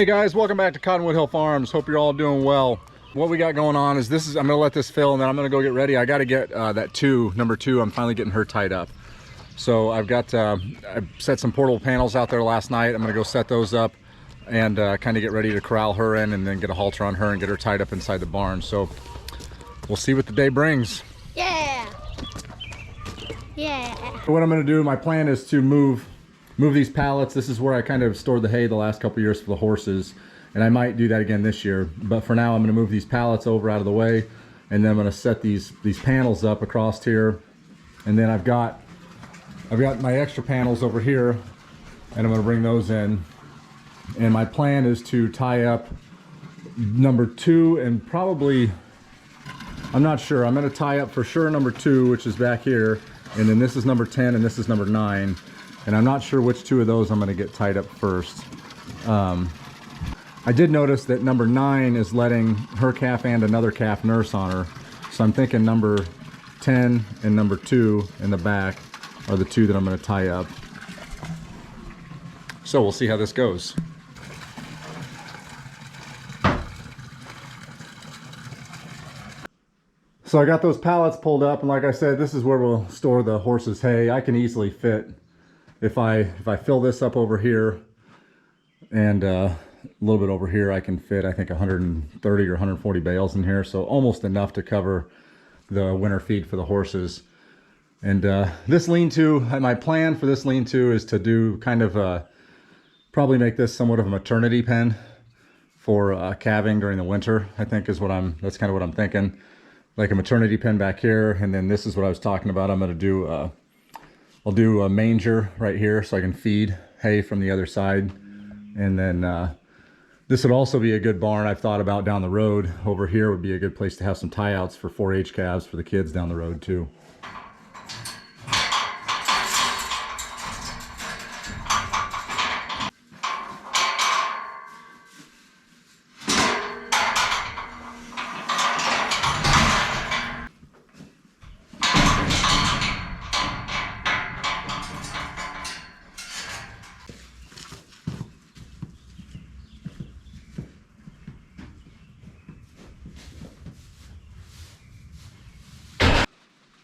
Hey guys, welcome back to Cottonwood Hill Farms. Hope you're all doing well. What we got going on is I'm gonna let this fill and then I'm gonna go get ready. I gotta get number two, I'm finally getting her tied up. So I've set some portable panels out there last night. I'm gonna go set those up and kind of get ready to corral her in and then get a halter on her and get her tied up inside the barn. So we'll see what the day brings. Yeah. Yeah. What I'm gonna do, my plan is to move these pallets. This is where I kind of stored the hay the last couple years for the horses, and I might do that again this year, but for now I'm going to move these pallets over out of the way, and then I'm going to set these panels up across here, and then I've got my extra panels over here, and I'm going to bring those in, and my plan is to tie up number two, and probably, I'm not sure, I'm going to tie up for sure number two, which is back here, and then this is number 10 and this is number 9. And I'm not sure which two of those I'm going to get tied up first. I did notice that number 9 is letting her calf and another calf nurse on her. So I'm thinking number 10 and number 2 in the back are the two that I'm going to tie up. So we'll see how this goes. So I got those pallets pulled up, and like I said, this is where we'll store the horses' hay. I can easily fit, if I fill this up over here and a little bit over here, I can fit, I think, 130 or 140 bales in here, so almost enough to cover the winter feed for the horses. And this lean-to, my plan for this lean-to is to do kind of probably make this somewhat of a maternity pen for calving during the winter, I think is that's kind of what I'm thinking. Like a maternity pen back here, and then this is what I was talking about. I'm going to do I'll do a manger right here so I can feed hay from the other side. And then this would also be a good barn I've thought about down the road. Over here would be a good place to have some tie-outs for 4-H calves for the kids down the road too.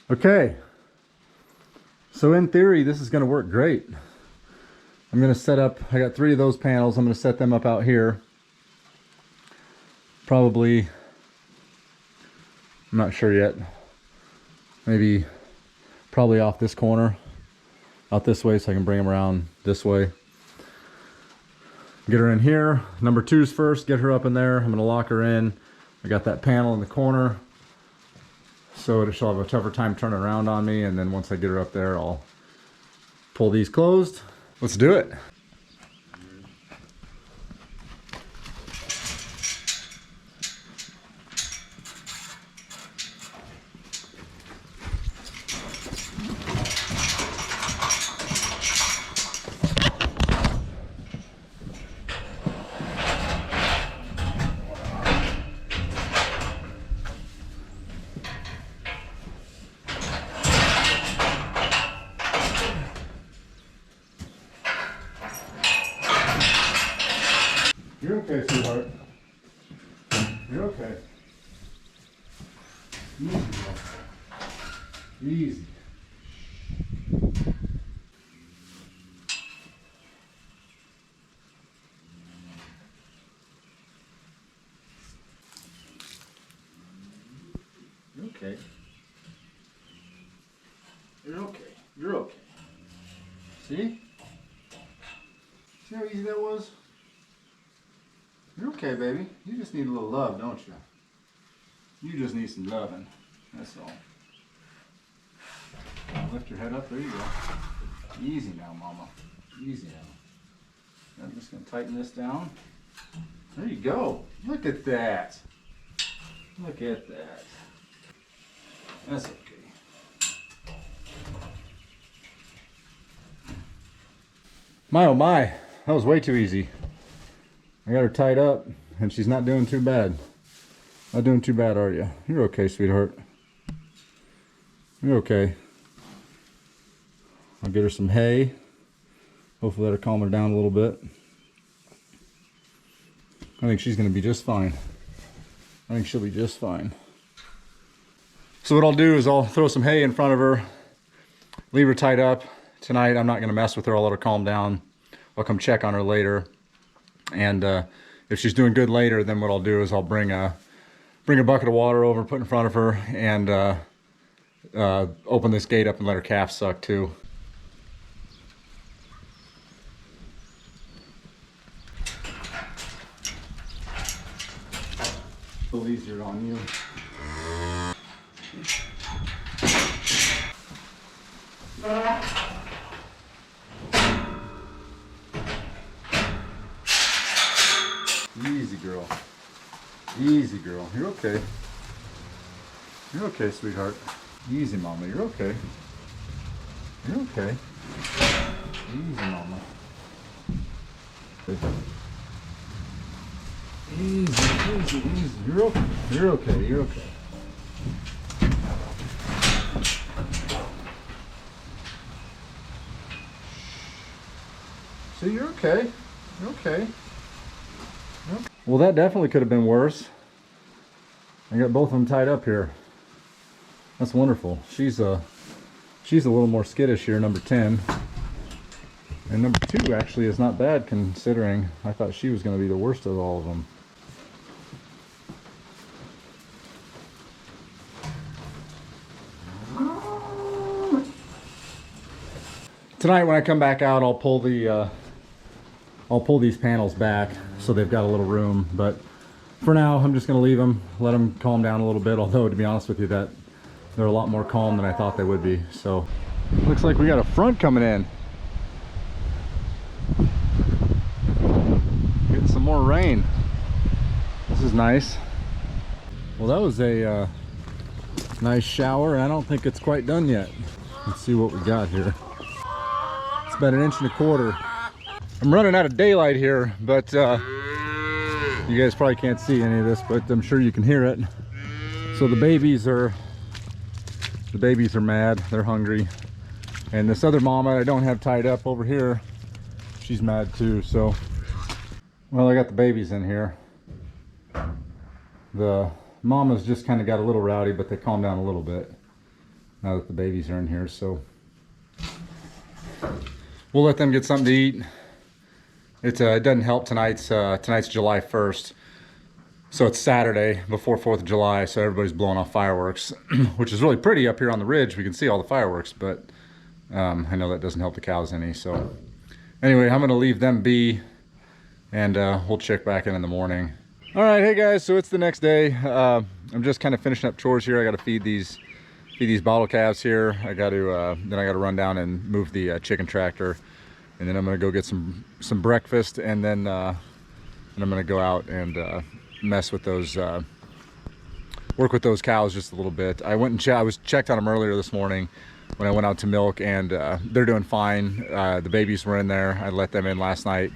Okay, so in theory this is going to work great. I'm going to set up, I got 3 of those panels, I'm going to set them up out here. Probably, I'm not sure yet, probably off this corner, out this way, so I can bring them around this way. Get her in here, number 2's first, get her up in there, I'm going to lock her in. I got that panel in the corner, so she'll have a tougher time turning around on me, and then once I get her up there, I'll pull these closed. Let's do it. You're okay, sweetheart. You're okay. Easy, bro. Easy. You're okay. You're okay. You're okay. See? See how easy that was? You're okay, baby. You just need a little love, don't you? You just need some loving. That's all. Lift your head up. There you go. Easy now, mama. Easy now. I'm just going to tighten this down. There you go. Look at that. Look at that. That's okay. My oh my. That was way too easy. I got her tied up, and she's not doing too bad. Not doing too bad, are you? You're okay, sweetheart. You're okay. I'll get her some hay. Hopefully that'll calm her down a little bit. I think she's going to be just fine. I think she'll be just fine. So what I'll do is I'll throw some hay in front of her, leave her tied up. Tonight I'm not going to mess with her. I'll let her calm down. I'll come check on her later. And if she's doing good later, then what I'll do is I'll bring a bucket of water over, put in front of her, and open this gate up and let her calf suck too. A little easier on you. Easy girl. Easy girl. You're okay. You're okay, sweetheart. Easy, mama. You're okay. You're okay. Easy, mama. Easy, easy, easy. You're okay. You're okay. You're okay. See, you're okay. You're okay. Well, that definitely could have been worse. I got both of them tied up here. That's wonderful. She's a little more skittish here, number 10. And number 2 actually is not bad considering I thought she was going to be the worst of all of them. Tonight when I come back out, I'll pull these panels back so they've got a little room, but for now I'm just going to leave them, let them calm down a little bit, although to be honest with you that they're a lot more calm than I thought they would be. So looks like we got a front coming in. Getting some more rain. This is nice. Well, that was a nice shower, and I don't think it's quite done yet. Let's see what we got here. It's about 1.25 inches. I'm running out of daylight here, but you guys probably can't see any of this, but I'm sure you can hear it. So the babies are mad. They're hungry, and this other mama I don't have tied up over here, she's mad too. So, well, I got the babies in here. The mama's just kind of got a little rowdy, but they calmed down a little bit now that the babies are in here. So we'll let them get something to eat. It doesn't help tonight's July 1st, so it's Saturday before 4th of July, so everybody's blowing off fireworks, which is really pretty up here on the ridge. We can see all the fireworks, but I know that doesn't help the cows any. So anyway, I'm going to leave them be, and we'll check back in the morning. All right, hey guys, so it's the next day. I'm just kind of finishing up chores here. I got to feed these bottle calves here. I got to then I got to run down and move the chicken tractor. And then I'm gonna go get some breakfast, and then I'm gonna go out and mess with those, work with those cows just a little bit. I went and I was checked on them earlier this morning when I went out to milk, and they're doing fine. The babies were in there. I let them in last night,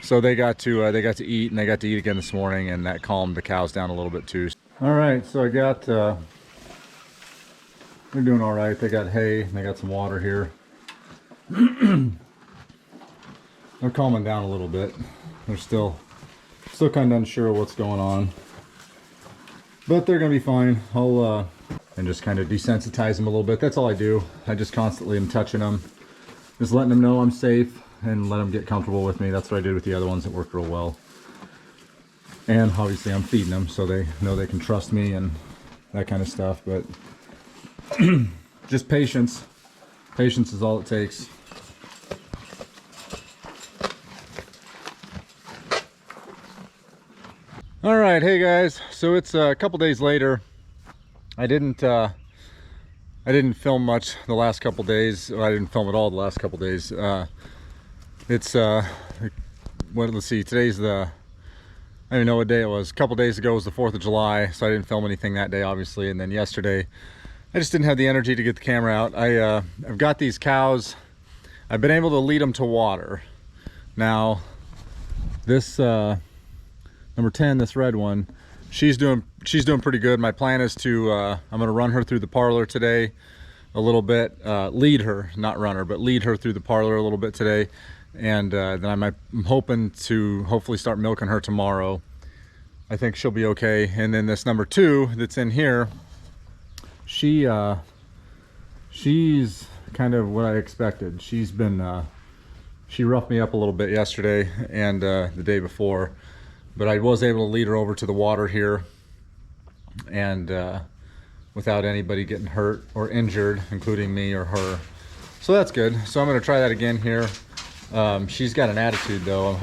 so they got to eat, and they got to eat again this morning, and that calmed the cows down a little bit too. All right, so I got they're doing all right. They got hay, and they got some water here. They're calming down a little bit. They're still kind of unsure what's going on, but they're gonna be fine. I'll and just kind of desensitize them a little bit. That's all I do. I just constantly am touching them, just letting them know I'm safe and let them get comfortable with me. That's what I did with the other ones. That worked real well. And obviously I'm feeding them so they know they can trust me and that kind of stuff. But just patience. Patience is all it takes. All right, hey guys, so it's a couple days later. I didn't film much the last couple days. Well, I didn't film at all the last couple days. Let's see, today's I don't even know what day it was. A couple days ago was the 4th of July, so I didn't film anything that day, obviously. And then yesterday, I just didn't have the energy to get the camera out. I've got these cows. I've been able to lead them to water. Now, this number 10, this red one, she's doing pretty good. My plan is to I'm gonna run her through the parlor today a little bit, lead her, not run her, but lead her through the parlor a little bit today, and then I'm hoping to hopefully start milking her tomorrow. I think she'll be okay. And then this number 2 that's in here, she's kind of what I expected. She's been she roughed me up a little bit yesterday and the day before, but I was able to lead her over to the water here, and without anybody getting hurt or injured, including me or her. So that's good. So I'm going to try that again here. She's got an attitude though. I'm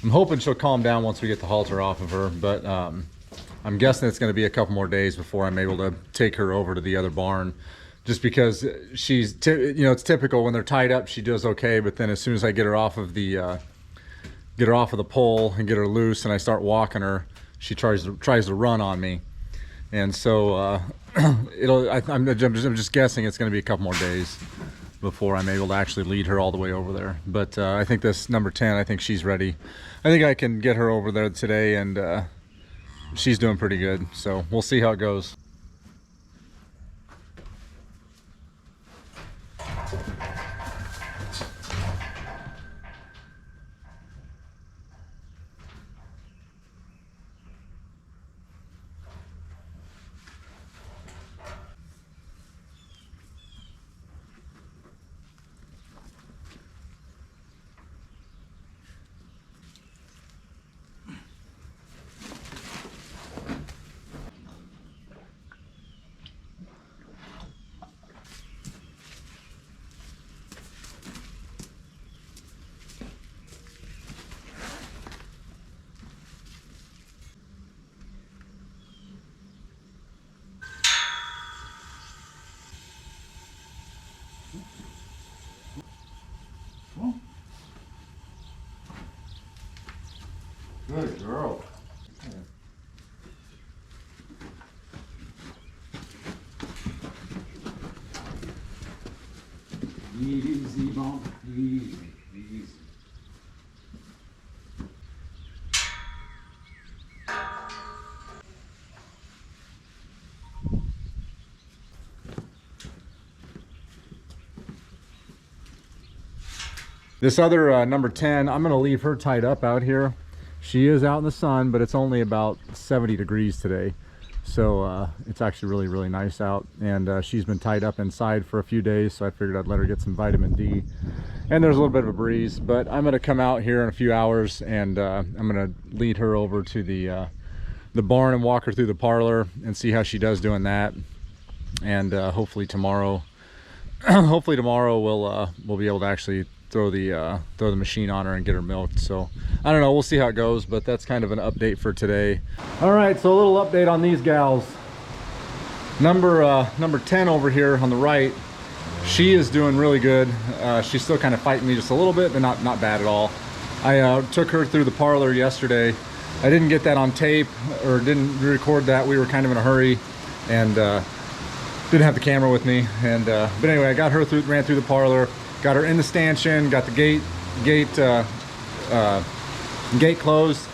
hoping she'll calm down once we get the halter off of her, but I'm guessing it's going to be a couple more days before I'm able to take her over to the other barn, just because she's, it's typical when they're tied up, she does okay, but then as soon as I get her off of the pole and get her loose and I start walking her, she tries to run on me. And so I'm just guessing it's going to be a couple more days before I'm able to actually lead her all the way over there. But I think this number 10, I think she's ready. I think I can get her over there today, and she's doing pretty good. So we'll see how it goes. Good girl. Easy, bump, easy, easy. This other number 10, I'm gonna leave her tied up out here. She is out in the sun, but it's only about 70 degrees today. So it's actually really, really nice out. And she's been tied up inside for a few days, so I figured I'd let her get some vitamin D. And there's a little bit of a breeze, but I'm gonna come out here in a few hours, and I'm gonna lead her over to the barn and walk her through the parlor and see how she does doing that. And hopefully tomorrow, we'll be able to actually throw the machine on her and get her milked. So I don't know, we'll see how it goes, but that's kind of an update for today. All right, so a little update on these gals. Number 10 over here on the right, she is doing really good. She's still kind of fighting me just a little bit, but not bad at all. I took her through the parlor yesterday. I didn't get that on tape, or didn't record that. We were kind of in a hurry, and didn't have the camera with me. And but anyway, I got her ran through the parlor, got her in the stanchion, got the gate closed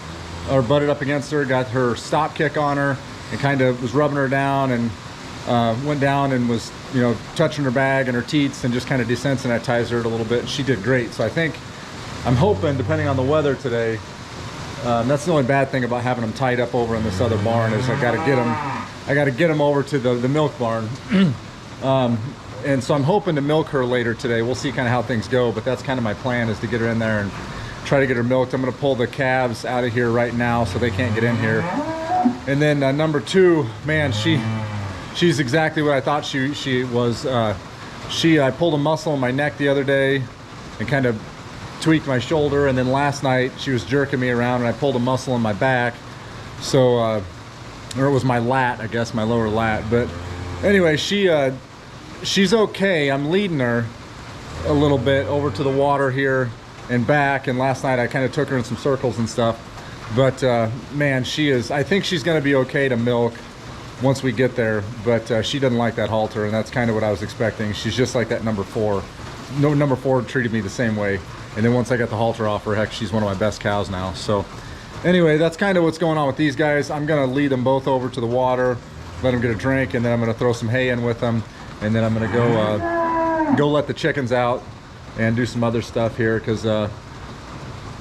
or butted up against her, got her stop kick on her, and kind of was rubbing her down, and went down and was, touching her bag and her teats and just kind of desensitized her a little bit. She did great. So I'm hoping, depending on the weather today, that's the only bad thing about having them tied up over in this other barn, is I got to get them over to the milk barn. And so I'm hoping to milk her later today. We'll see kind of how things go, but that's kind of my plan, is to get her in there and try to get her milked. I'm going to pull the calves out of here right now so they can't get in here. And then number 2, man, she's exactly what I thought she was. I pulled a muscle in my neck the other day and kind of tweaked my shoulder, and then last night she was jerking me around and I pulled a muscle in my back. So or it was my lat, I guess, my lower lat. But anyway, she's okay. I'm leading her a little bit over to the water here and back, and last night I kind of took her in some circles and stuff. But man, I think she's going to be okay to milk once we get there, but she doesn't like that halter, and that's kind of what I was expecting. She's just like that number 4. No, number 4 treated me the same way, and then once I got the halter off her, heck, she's one of my best cows now. So anyway, that's kind of what's going on with these guys. I'm going to lead them both over to the water, let them get a drink, and then I'm going to throw some hay in with them, and then I'm going to go let the chickens out and do some other stuff here, because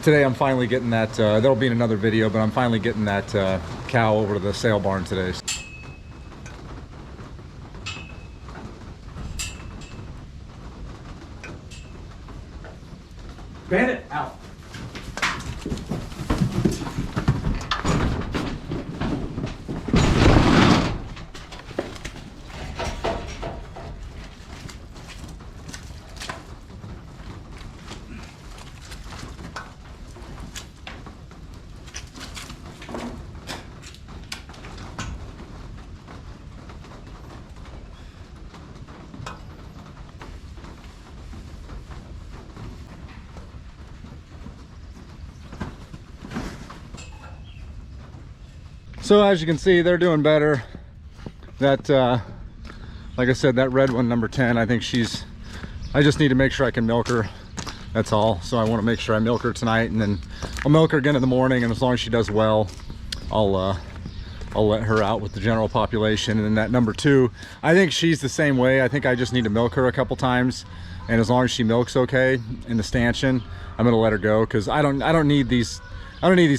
today I'm finally getting that, that'll be in another video, but I'm finally getting that cow over to the sale barn today. Bandit, out. So as you can see, they're doing better. That, like I said, that red one, number 10, I think I just need to make sure I can milk her. That's all. So I want to make sure I milk her tonight, and then I'll milk her again in the morning. And as long as she does well, I'll let her out with the general population. And then that number 2, I think she's the same way. I think I just need to milk her a couple times. And as long as she milks okay in the stanchion, I'm gonna let her go, because I don't need these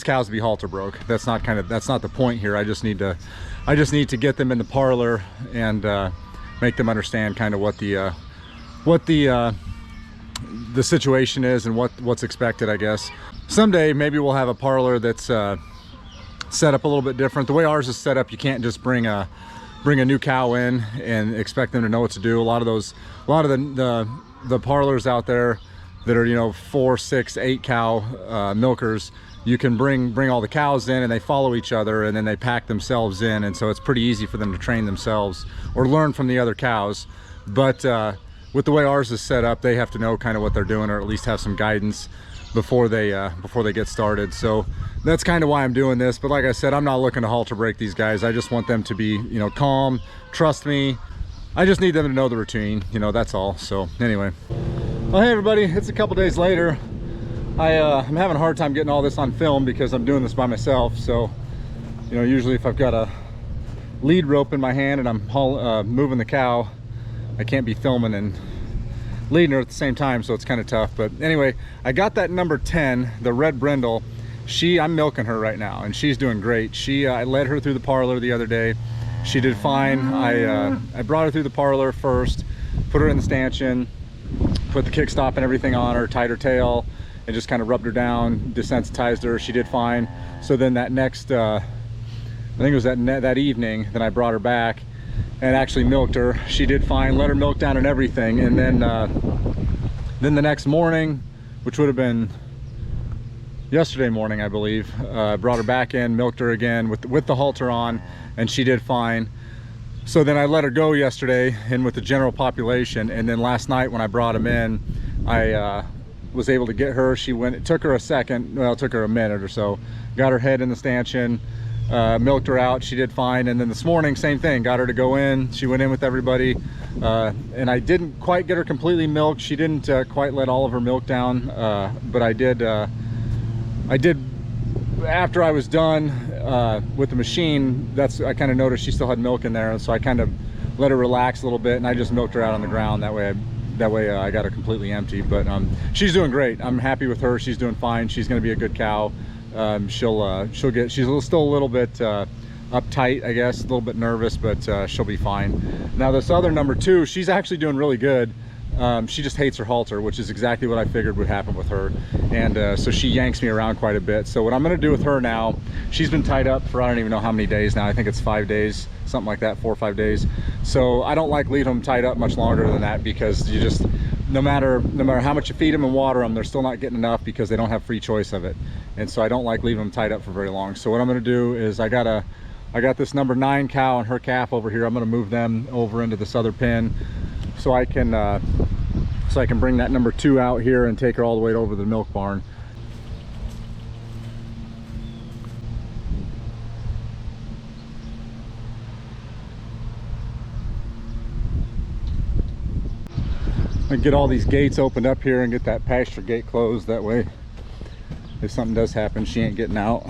cows to be halter broke. That's not the point here. I just need to get them in the parlor and make them understand kind of what the situation is and what's expected, I guess. Someday maybe we'll have a parlor that's set up a little bit different. The way ours is set up, you can't just bring a new cow in and expect them to know what to do. A lot of the parlors out there that are, you know, 4, 6, 8 cow milkers, you can bring all the cows in and they follow each other, and then they pack themselves in, and so it's pretty easy for them to train themselves or learn from the other cows. But with the way ours is set up, they have to know kind of what they're doing, or at least have some guidance before they get started. So that's kind of why I'm doing this. But like I said, I'm not looking to halter break these guys. I just want them to be, you know, calm, trust me. I just need them to know the routine, you know, that's all. So anyway, well, hey everybody, it's a couple days later. I'm having a hard time getting all this on film because I'm doing this by myself. So, you know, usually if I've got a lead rope in my hand and I'm moving the cow, I can't be filming and leading her at the same time, so it's kind of tough. But anyway, I got that number 10, the red brindle. I'm milking her right now, and she's doing great. I led her through the parlor the other day. She did fine. I brought her through the parlor first, put her in the stanchion, put the kickstop and everything on her, tied her tail, and just kind of rubbed her down, desensitized her. She did fine. So then that next, I think it was that evening, then I brought her back and actually milked her. She did fine, let her milk down and everything. And then the next morning, which would have been yesterday morning, I believe, brought her back in, milked her again with the halter on, and she did fine. So then I let her go yesterday in with the general population, and then last night when I brought him in, I was able to get her. It took her a second, well, it took her a minute or so. Got her head in the stanchion, milked her out, she did fine. And then this morning, same thing, got her to go in. She went in with everybody, and I didn't quite get her completely milked. She didn't quite let all of her milk down, but I did after I was done with the machine. I kind of noticed she still had milk in there, so I kind of let her relax a little bit, and I just milked her out on the ground. That way I got her completely empty. But she's doing great. I'm happy with her. She's doing fine. She's going to be a good she's still a little bit uptight, I guess, a little bit nervous, but she'll be fine. Now this other number 2, she's actually doing really good. She just hates her halter, which is exactly what I figured would happen with her. And so she yanks me around quite a bit. So what I'm going to do with her now, she's been tied up for I don't even know how many days now. I think it's 5 days, something like that, 4 or 5 days. So I don't like leaving them tied up much longer than that, because you just, no matter how much you feed them and water them, they're still not getting enough because they don't have free choice of it. And so I don't like leaving them tied up for very long. So what I'm going to do is I got this number 9 cow and her calf over here. I'm going to move them over into this other pen so I can bring that number 2 out here and take her all the way over to the milk barn. I get all these gates opened up here and get that pasture gate closed. That way, if something does happen, she ain't getting out.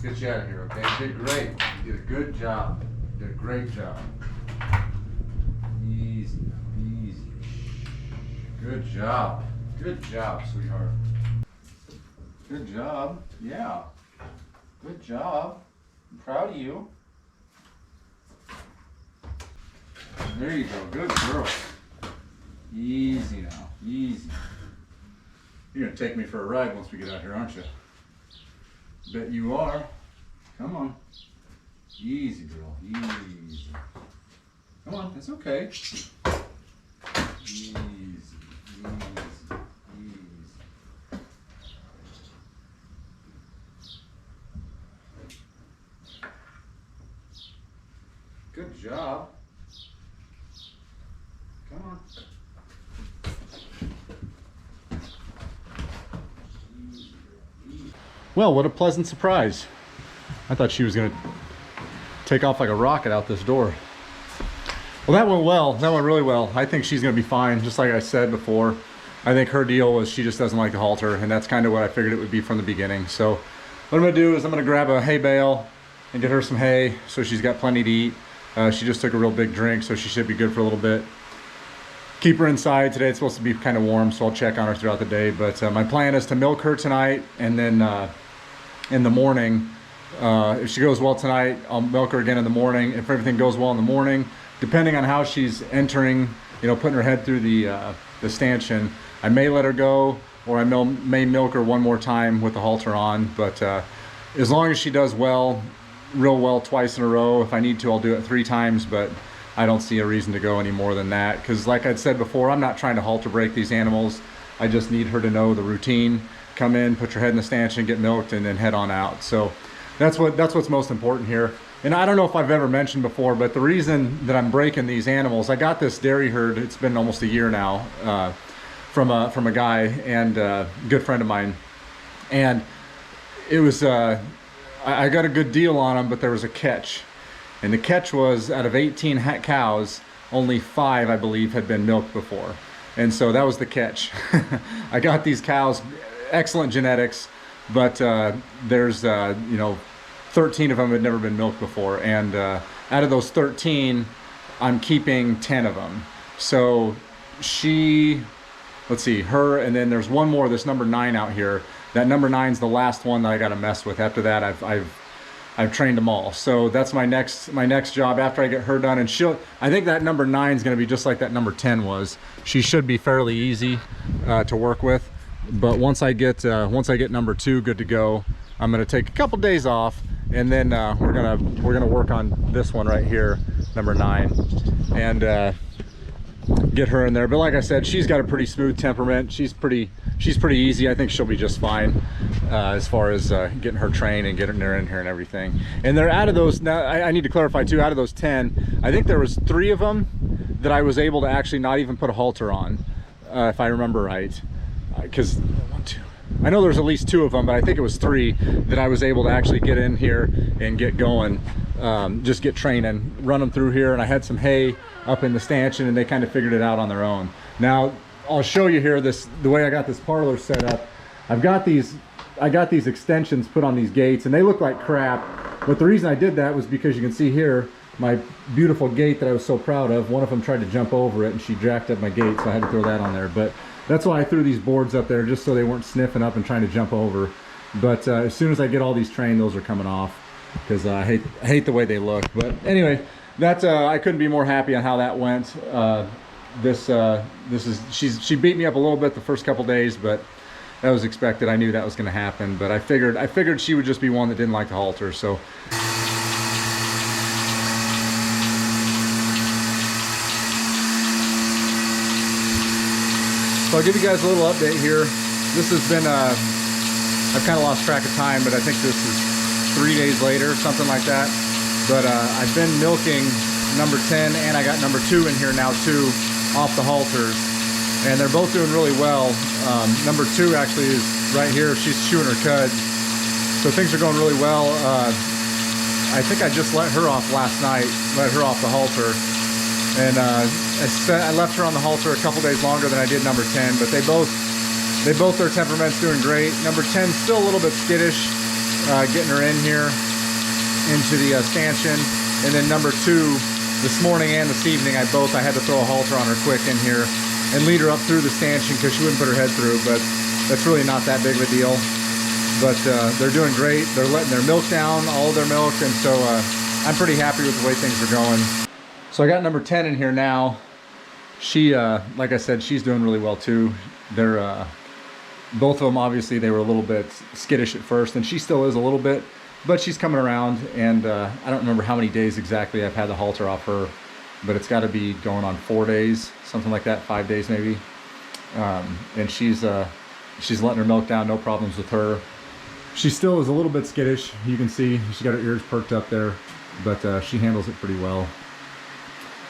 get you out of here, okay? You did great. You did a good job. You did a great job. Easy, easy. Good job. Good job, sweetheart. Good job. Yeah. Good job. I'm proud of you. There you go. Good girl. Easy now. Easy. You're going to take me for a ride once we get out here, aren't you? Bet you are. Come on. Easy, girl. Easy. Come on. It's okay. Easy. Easy. Easy. Good job. Come on. Well, what a pleasant surprise. I thought she was going to take off like a rocket out this door. Well, that went well. That went really well. I think she's going to be fine. Just like I said before, I think her deal was she just doesn't like the halter, and that's kind of what I figured it would be from the beginning. So what I'm going to do is I'm going to grab a hay bale and get her some hay so she's got plenty to eat. She just took a real big drink, so she should be good for a little bit. Keep her inside. Today it's supposed to be kind of warm, so I'll check on her throughout the day. But my plan is to milk her tonight, and then in the morning, if she goes well tonight, I'll milk her again in the morning. If everything goes well in the morning, depending on how she's entering, you know, putting her head through the stanchion, I may let her go, or I may milk her one more time with the halter on. But as long as she does well, real well twice in a row, if I need to, I'll do it 3 times, but I don't see a reason to go any more than that, because like I'd said before, I'm not trying to halter break these animals. I just need her to know the routine. Come in, put your head in the stanchion, get milked, and then head on out. So that's what's most important here. And I don't know if I've ever mentioned before, but the reason that I'm breaking these animals, I got this dairy herd, it's been almost a year now, from a guy and a good friend of mine. And it was, I got a good deal on them, but there was a catch. And the catch was, out of 18 cows, only 5, I believe, had been milked before. And so that was the catch. I got these cows, excellent genetics, but there's, 13 of them had never been milked before. And out of those 13, I'm keeping 10 of them. So let's see, her, and then there's one more, this number 9 out here. That number 9's the last one that I got to mess with. After that, I've trained them all. So that's my next job after I get her done. And I think that number 9 is going to be just like that number 10 was. She should be fairly easy to work with. But once I get number 2 good to go, I'm going to take a couple days off, and then we're gonna work on this one right here, number 9, and get her in there. But like I said, she's got a pretty smooth temperament. She's pretty easy. I think she'll be just fine as far as getting her trained and getting her in here and everything. And they're out of those, now I need to clarify too, out of those 10, I think there was 3 of them that I was able to actually not even put a halter on, if I remember right. Because I know there's at least 2 of them, but I think it was 3 that I was able to actually get in here and get going, just get training, run them through here. And I had some hay up in the stanchion, and they kind of figured it out on their own. Now I'll show you here the way I got this parlor set up. I got these extensions put on these gates, and they look like crap, but the reason I did that was because you can see here my beautiful gate that I was so proud of. One of them tried to jump over it, and she jacked up my gate, so I had to throw that on there. But that's why I threw these boards up there, just so they weren't sniffing up and trying to jump over. But as soon as I get all these trained, those are coming off, because I hate the way they look. But anyway, that's I couldn't be more happy on how that went. She beat me up a little bit the first couple days, but that was expected. I knew that was going to happen, but I figured she would just be one that didn't like the halter. So I'll give you guys a little update here. This has been, I've kind of lost track of time, but I think this is 3 days later, something like that. But I've been milking number 10, and I got number 2 in here now too, off the halters. And they're both doing really well. Number 2 actually is right here. She's chewing her cud. So things are going really well. I think I just let her off last night, let her off the halter. And I left her on the halter a couple days longer than I did number 10, but they both their temperament's doing great. Number 10's still a little bit skittish. getting her in here into the stanchion. And then number 2, this morning and this evening, I had to throw a halter on her quick in here and lead her up through the stanchion because she wouldn't put her head through, but that's really not that big of a deal. But they're doing great. They're letting their milk down, all of their milk, and so I'm pretty happy with the way things are going. So I got number 10 in here now. She, like I said, she's doing really well too. They're, both of them, obviously, they were a little bit skittish at first, and she still is a little bit, but she's coming around, and I don't remember how many days exactly I've had the halter off her, but it's got to be going on 4 days, something like that, 5 days maybe. And she's letting her milk down, no problems with her. She still is a little bit skittish. You can see she's got her ears perked up there, but she handles it pretty well.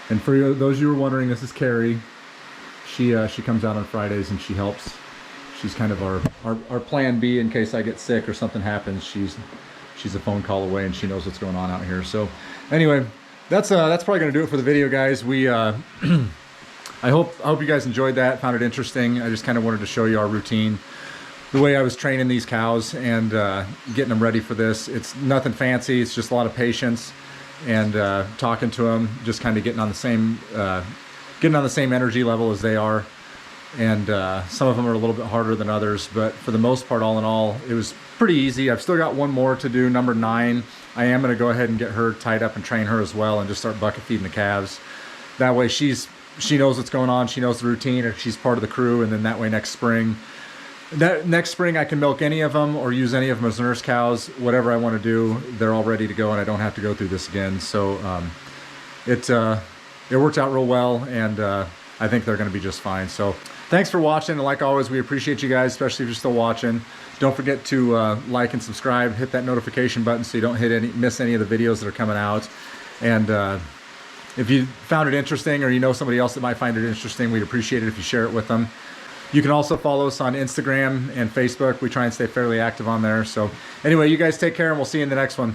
And for those of you who are wondering, this is Carrie. She comes out on Fridays and she helps. She's kind of our plan B in case I get sick or something happens. She's a phone call away and she knows what's going on out here. So anyway, that's probably gonna do it for the video, guys. We I hope you guys enjoyed that, found it interesting. I just kind of wanted to show you our routine, the way I was training these cows and getting them ready for this. It's nothing fancy. It's just a lot of patience and talking to them, just kind of getting on the same energy level as they are. And some of them are a little bit harder than others, but for the most part, all in all, it was pretty easy. I've still got one more to do, number 9. I am going to go ahead and get her tied up and train her as well and just start bucket feeding the calves. That way she knows what's going on, she knows the routine, or she's part of the crew, and then that way next spring I can milk any of them or use any of them as nurse cows, whatever I want to do, they're all ready to go and I don't have to go through this again. So it worked out real well, and I think they're going to be just fine. So thanks for watching, and like always, we appreciate you guys, especially if you're still watching. Don't forget to like and subscribe, hit that notification button so you don't miss any of the videos that are coming out. And if you found it interesting, or you know somebody else that might find it interesting, we'd appreciate it if you share it with them. You can also follow us on Instagram and Facebook. We try and stay fairly active on there. So anyway, you guys take care, and we'll see you in the next one.